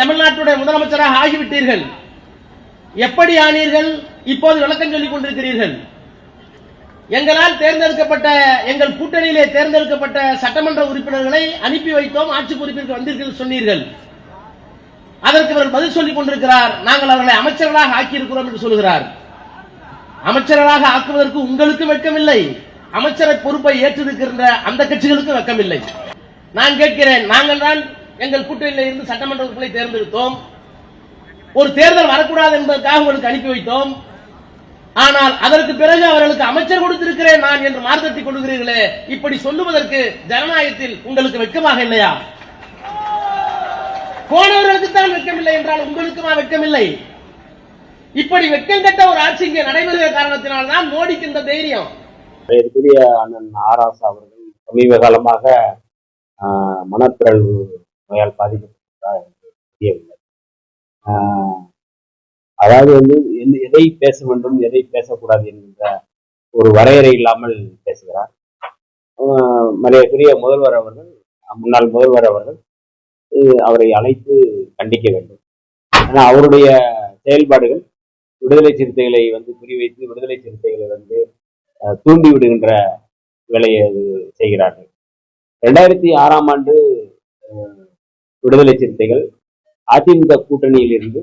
தமிழ்நாட்டுடைய முதலமைச்சராக ஆகிவிட்டீர்கள். எப்படி ஆனீர்கள்? இப்போது விளக்கம் சொல்லிக் கொண்டிருக்கிறீர்கள். எங்களால் தேர்ந்தெடுக்கப்பட்ட எங்கள் கூட்டணியிலே தேர்ந்தெடுக்கப்பட்ட சட்டமன்ற உறுப்பினர்களை அனுப்பி வைத்தோம், ஆட்சி பொறுப்பிற்கு வந்தீர்கள் சொன்னீர்கள். அதற்கு அவர் பதில் சொல்லிக் கொண்டிருக்கிறார், நாங்கள் அவர்களை அமைச்சர்களாக ஆக்கியிருக்கிறோம் என்று சொல்கிறார். அமைச்சர்களாக ஆக்குவதற்கு உங்களுக்கு வெட்கமில்லை, அமைச்சரை பொறுப்பை ஏற்றிருக்கின்ற அந்த கட்சிகளுக்கு வெட்கமில்லை. நான் கேட்கிறேன், நாங்கள் தான் எங்கள் கூட்டணியில் இருந்து சட்டமன்ற உறுப்பினரை தேர்ந்தெடுத்தோம், ஒரு தேர்தல் வரக்கூடாது என்பதற்காக உங்களுக்கு அனுப்பி வைத்தோம். ஆனால் அதற்கு பிறகு அவர்களுக்கு அமைச்சர் கொடுத்திருக்கிறேன் நான் என்று மார்த்தட்டிக் கொள்கிறீர்களே, இப்படி சொல்லுவதற்கு ஜனநாயகத்தில் உங்களுக்கு வெட்கமாக இல்லையா? போனவர்களுக்கு தான் வெட்கமில்லை என்றால் உங்களுக்குமா வெட்கமில்லை? இப்படி வெட்கம் கட்ட ஒரு ஆட்சி இங்கே நடைபெறுகிற காரணத்தினால்தான் மோடிக்கு இந்த தைரியம். இதற்குரிய அண்ணன் ஆராசா அவர்கள் சமீப காலமாக மனப்பிறழ்வு நோயால் பாதிக்கப்பட்டார் என்று தெரியவில்லை. அதாவது எதை பேச வேண்டும் எதை பேசக்கூடாது என்கின்ற ஒரு வரையறை இல்லாமல் பேசுகிறார். மரியாதைக்குரிய முதல்வர் அவர்கள், முன்னாள் முதல்வர் அவர்கள் அவரை அழைத்து கண்டிக்க வேண்டும். ஏன்னா அவருடைய செயல்பாடுகள் விடுதலை சிறுத்தைகளை குறிவைத்து விடுதலை சிறுத்தைகளை தூண்டி விடுகின்ற வேலையை செய்கிறார்கள். 2006ஆம் ஆண்டு விடுதலை சிறுத்தைகள் அதிமுக கூட்டணியில் இருந்து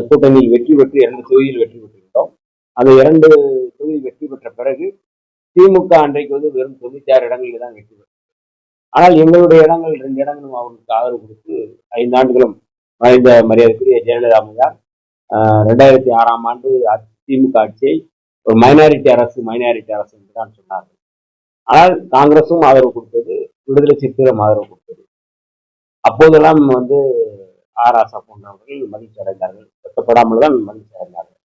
கூட்டணியில் வெற்றி பெற்று 2 தொகுதியில் வெற்றி பெற்றிருந்தோம். அந்த 2 தொகுதியில் வெற்றி பெற்ற பிறகு திமுக அன்றைக்கு வெறும் 96 இடங்களில் தான் வெற்றி பெற்றது. ஆனால் எங்களுடைய இடங்கள் 2 இடங்களும் அவர்களுக்கு ஆதரவு கொடுத்து 5 ஆண்டுகளும் மறைந்த மரியாதைக்குரிய ஜெயலலிதா அம்மையார் 2006ஆம் ஆண்டு திமுக ஆட்சியை ஒரு மைனாரிட்டி அரசு என்று தான் சொன்னார்கள். ஆனால் காங்கிரசும் ஆதரவு கொடுத்தது, விடுதலை சிறுத்தைகளும் ஆதரவு கொடுத்தது. அப்போதெல்லாம் ஆராசா போன்றவர்கள் மகிழ்ச்சி அடைந்தார்கள், வெட்டப்படாமல் தான் மகிழ்ச்சி அடைந்தார்கள்.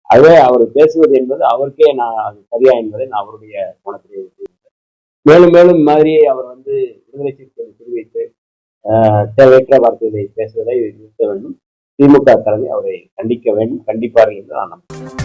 ஆகவே அவர் பேசுவது என்பது அவருக்கே அது சரியா என்பதை நான் அவருடைய கோணத்திலே மேலும் மேலும் மாதிரியே அவர் விடுதலை சிறுத்தைகளை குறிவைத்து தேவையற்ற வார்த்தைகளை பேசுவதை நிறுத்த வேண்டும். திமுக தலைமை அவரை கண்டிக்க வேண்டும், கண்டிப்பார்கள் என்று நான் நம்புகிறேன்.